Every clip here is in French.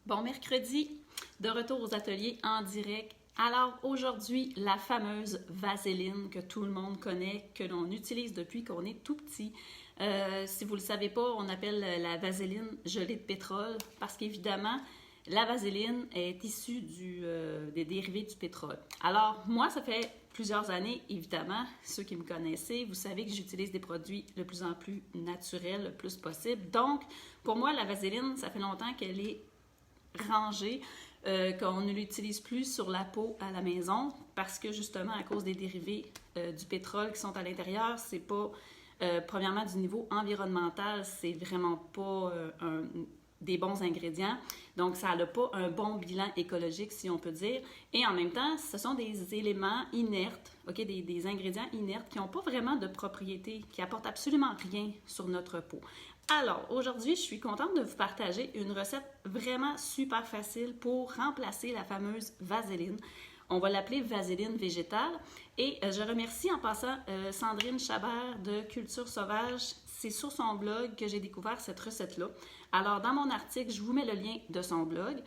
Bon mercredi, de retour aux ateliers en direct. Alors aujourd'hui, la fameuse vaseline que tout le monde connaît, que l'on utilise depuis qu'on est tout petit. Si vous ne le savez pas, on appelle la vaseline gelée de pétrole parce qu'évidemment, la vaseline est issue des dérivés du pétrole. Alors moi, ça fait plusieurs années, évidemment, ceux qui me connaissez, vous savez que j'utilise des produits de plus en plus naturels, le plus possible. Donc, pour moi, la vaseline, ça fait longtemps qu'elle est rangée, qu'on ne l'utilise plus sur la peau à la maison parce que justement à cause des dérivés du pétrole qui sont à l'intérieur, c'est pas premièrement du niveau environnemental, c'est vraiment pas des bons ingrédients, donc ça n'a pas un bon bilan écologique si on peut dire, et en même temps ce sont des éléments inertes, des ingrédients inertes qui n'ont pas vraiment de propriété, qui apportent absolument rien sur notre peau. Alors, aujourd'hui, je suis contente de vous partager une recette vraiment super facile pour remplacer la fameuse vaseline. On va l'appeler vaseline végétale. Et je remercie en passant Sandrine Chabert de Culture Sauvage. C'est sur son blog que j'ai découvert cette recette-là. Alors, dans mon article, je vous mets le lien de son blog.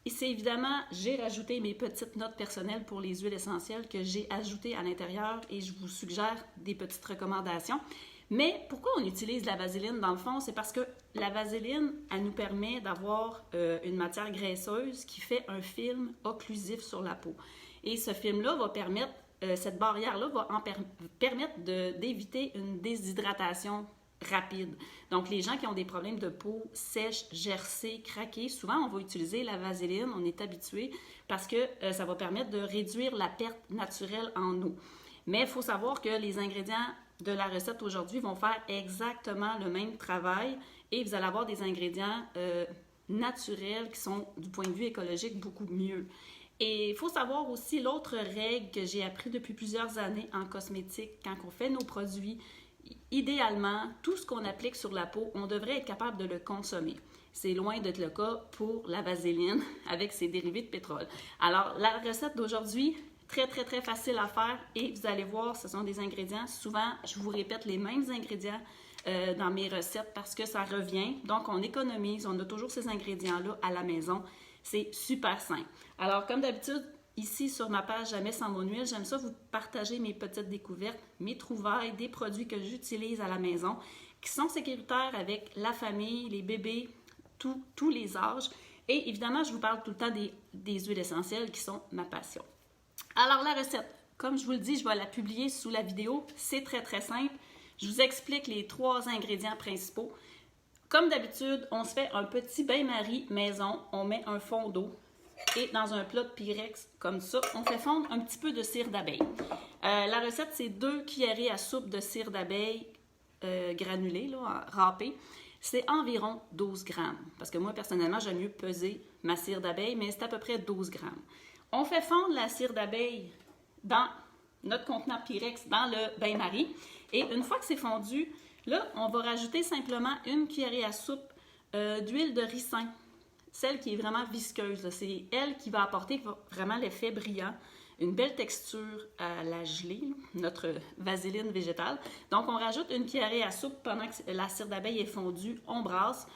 Et c'est évidemment, j'ai rajouté mes petites notes personnelles pour les huiles essentielles que j'ai ajoutées à l'intérieur et je vous suggère des petites recommandations. Mais pourquoi on utilise la vaseline dans le fond? C'est parce que la vaseline, elle nous permet d'avoir une matière graisseuse qui fait un film occlusif sur la peau. Et ce film-là va permettre, cette barrière-là va permettre d'éviter une déshydratation rapide. Donc, les gens qui ont des problèmes de peau sèche, gercée, craquée, souvent on va utiliser la vaseline, on est habitué, parce que ça va permettre de réduire la perte naturelle en eau. Mais il faut savoir que les ingrédients de la recette aujourd'hui vont faire exactement le même travail et vous allez avoir des ingrédients naturels qui sont, du point de vue écologique, beaucoup mieux. Et il faut savoir aussi l'autre règle que j'ai appris depuis plusieurs années en cosmétique, quand on fait nos produits, idéalement, tout ce qu'on applique sur la peau, on devrait être capable de le consommer. C'est loin d'être le cas pour la vaseline avec ses dérivés de pétrole. Alors, la recette d'aujourd'hui, très, très, très facile à faire et vous allez voir, ce sont des ingrédients. Souvent, je vous répète les mêmes ingrédients dans mes recettes parce que ça revient. Donc, on économise, on a toujours ces ingrédients-là à la maison. C'est super simple. Alors, comme d'habitude, ici sur ma page Jamais sans mon huile, j'aime ça vous partager mes petites découvertes, mes trouvailles, des produits que j'utilise à la maison qui sont sécuritaires avec la famille, les bébés, tous les âges. Et évidemment, je vous parle tout le temps des huiles essentielles qui sont ma passion. Alors, la recette, comme je vous le dis, je vais la publier sous la vidéo. C'est très, très simple. Je vous explique les 3 ingrédients principaux. Comme d'habitude, on se fait un petit bain-marie maison. On met un fond d'eau et dans un plat de Pyrex comme ça, on fait fondre un petit peu de cire d'abeille. La recette, c'est 2 cuillerées à soupe de cire d'abeille granulée, là, râpée. C'est environ 12 grammes. Parce que moi, personnellement, j'aime mieux peser ma cire d'abeille, mais c'est à peu près 12 grammes. On fait fondre la cire d'abeille dans notre contenant Pyrex, dans le bain-marie. Et une fois que c'est fondu, là, on va rajouter simplement une cuillerée à soupe d'huile de ricin. Celle qui est vraiment visqueuse. C'est elle qui va apporter vraiment l'effet brillant, une belle texture à la gelée, notre vaseline végétale. Donc, on rajoute une cuillerée à soupe pendant que la cire d'abeille est fondue. On brasse.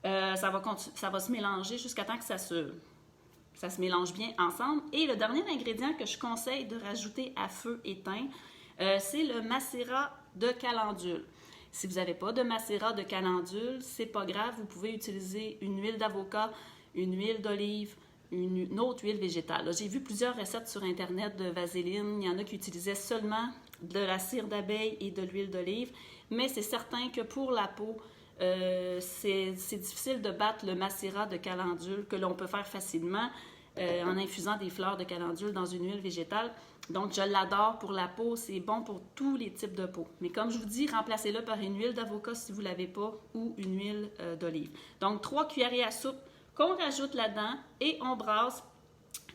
Ça va se mélanger jusqu'à temps que ça se mélange bien ensemble. Et le dernier ingrédient que je conseille de rajouter à feu éteint, c'est le macérat de calendule. Si vous n'avez pas de macérat de calendule, c'est pas grave, vous pouvez utiliser une huile d'avocat, une huile d'olive, une autre huile végétale. J'ai vu plusieurs recettes sur Internet de vaseline. Il y en a qui utilisaient seulement de la cire d'abeille et de l'huile d'olive, mais c'est certain que pour la peau, c'est difficile de battre le macérat de calendule que l'on peut faire facilement en infusant des fleurs de calendule dans une huile végétale. Donc, je l'adore pour la peau, c'est bon pour tous les types de peau. Mais comme je vous dis, remplacez-le par une huile d'avocat si vous ne l'avez pas ou une huile d'olive. Donc, 3 cuillerées à soupe qu'on rajoute là-dedans et on brasse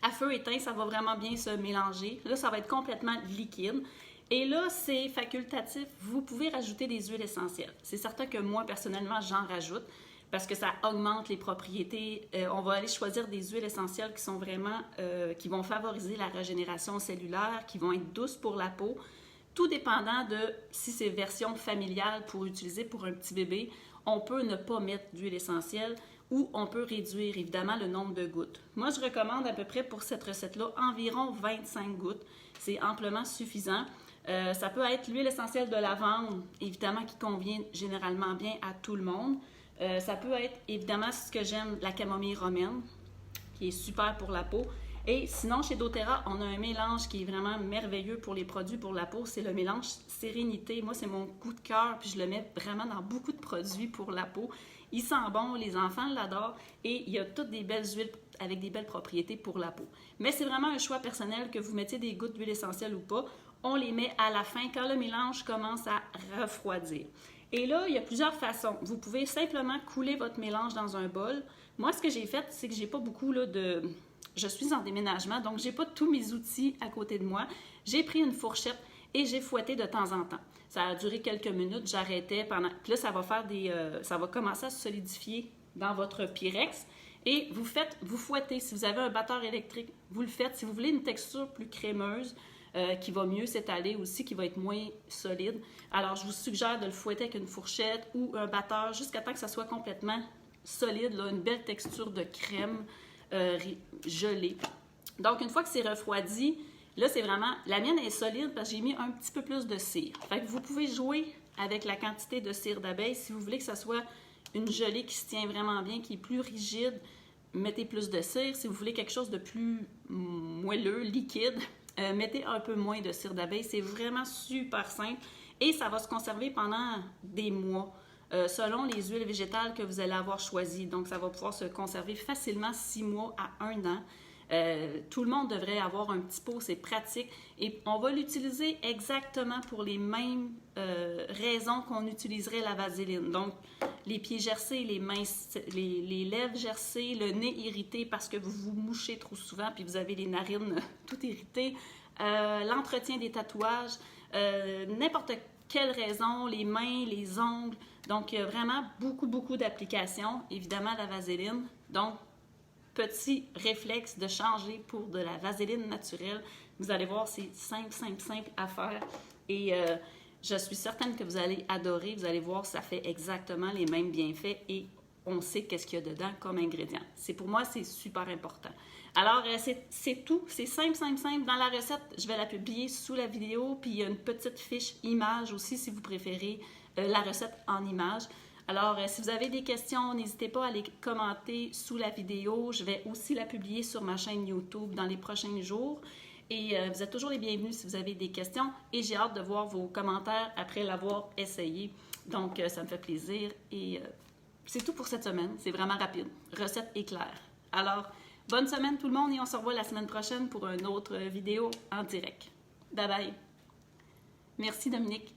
à feu éteint. Ça va vraiment bien se mélanger. Là, ça va être complètement liquide. Et là, c'est facultatif. Vous pouvez rajouter des huiles essentielles. C'est certain que moi, personnellement, j'en rajoute parce que ça augmente les propriétés. On va aller choisir des huiles essentielles qui sont vraiment, qui vont favoriser la régénération cellulaire, qui vont être douces pour la peau. Tout dépendant de si c'est version familiale pour utiliser pour un petit bébé, on peut ne pas mettre d'huile essentielle ou on peut réduire évidemment le nombre de gouttes. Moi, je recommande à peu près pour cette recette-là environ 25 gouttes. C'est amplement suffisant. Ça peut être l'huile essentielle de lavande, évidemment, qui convient généralement bien à tout le monde. Ça peut être, évidemment, ce que j'aime, la camomille romaine, qui est super pour la peau. Et sinon, chez doTERRA, on a un mélange qui est vraiment merveilleux pour les produits pour la peau. C'est le mélange Sérénité. Moi, c'est mon coup de cœur, puis je le mets vraiment dans beaucoup de produits pour la peau. Il sent bon, les enfants l'adorent et il y a toutes des belles huiles avec des belles propriétés pour la peau. Mais c'est vraiment un choix personnel que vous mettiez des gouttes d'huile essentielle ou pas. On les met à la fin quand le mélange commence à refroidir. Et là, il y a plusieurs façons. Vous pouvez simplement couler votre mélange dans un bol. Moi, ce que j'ai fait, c'est que j'ai pas beaucoup là, de... Je suis en déménagement, donc j'ai pas tous mes outils à côté de moi. J'ai pris une fourchette et j'ai fouetté de temps en temps. Ça a duré quelques minutes, j'arrêtais pendant... Puis là, ça va faire ça va commencer à se solidifier dans votre Pyrex. Et vous fouettez. Si vous avez un batteur électrique, vous le faites. Si vous voulez une texture plus crémeuse, qui va mieux s'étaler aussi, qui va être moins solide, alors je vous suggère de le fouetter avec une fourchette ou un batteur jusqu'à temps que ça soit complètement solide, là, une belle texture de crème gelée. Donc, une fois que c'est refroidi, là, c'est vraiment... La mienne est solide parce que j'ai mis un petit peu plus de cire. Fait que vous pouvez jouer avec la quantité de cire d'abeille. Si vous voulez que ça soit une gelée qui se tient vraiment bien, qui est plus rigide, mettez plus de cire. Si vous voulez quelque chose de plus moelleux, liquide, mettez un peu moins de cire d'abeille. C'est vraiment super simple et ça va se conserver pendant des mois selon les huiles végétales que vous allez avoir choisies. Donc, ça va pouvoir se conserver facilement 6 mois à 1 an. Tout le monde devrait avoir un petit pot, c'est pratique. Et on va l'utiliser exactement pour les mêmes raisons qu'on utiliserait la vaseline. Donc, les pieds gercés, les mains, les lèvres gercées, le nez irrité parce que vous vous mouchez trop souvent puis vous avez les narines toutes irritées, l'entretien des tatouages, n'importe quelle raison, les mains, les ongles. Donc, il y a vraiment beaucoup d'applications. Évidemment, la vaseline. Donc, petit réflexe de changer pour de la vaseline naturelle. Vous allez voir, c'est simple à faire. Et je suis certaine que vous allez adorer. Vous allez voir, ça fait exactement les mêmes bienfaits et on sait qu'est-ce qu'il y a dedans comme ingrédient. Pour moi, c'est super important. Alors, c'est tout. C'est simple. Dans la recette, je vais la publier sous la vidéo. Puis, il y a une petite fiche image aussi, si vous préférez la recette en image. Alors, si vous avez des questions, n'hésitez pas à les commenter sous la vidéo. Je vais aussi la publier sur ma chaîne YouTube dans les prochains jours. Et vous êtes toujours les bienvenus si vous avez des questions. Et j'ai hâte de voir vos commentaires après l'avoir essayé. Donc, ça me fait plaisir. Et c'est tout pour cette semaine. C'est vraiment rapide. Recette éclair. Alors, bonne semaine tout le monde et on se revoit la semaine prochaine pour une autre vidéo en direct. Bye bye. Merci Dominique.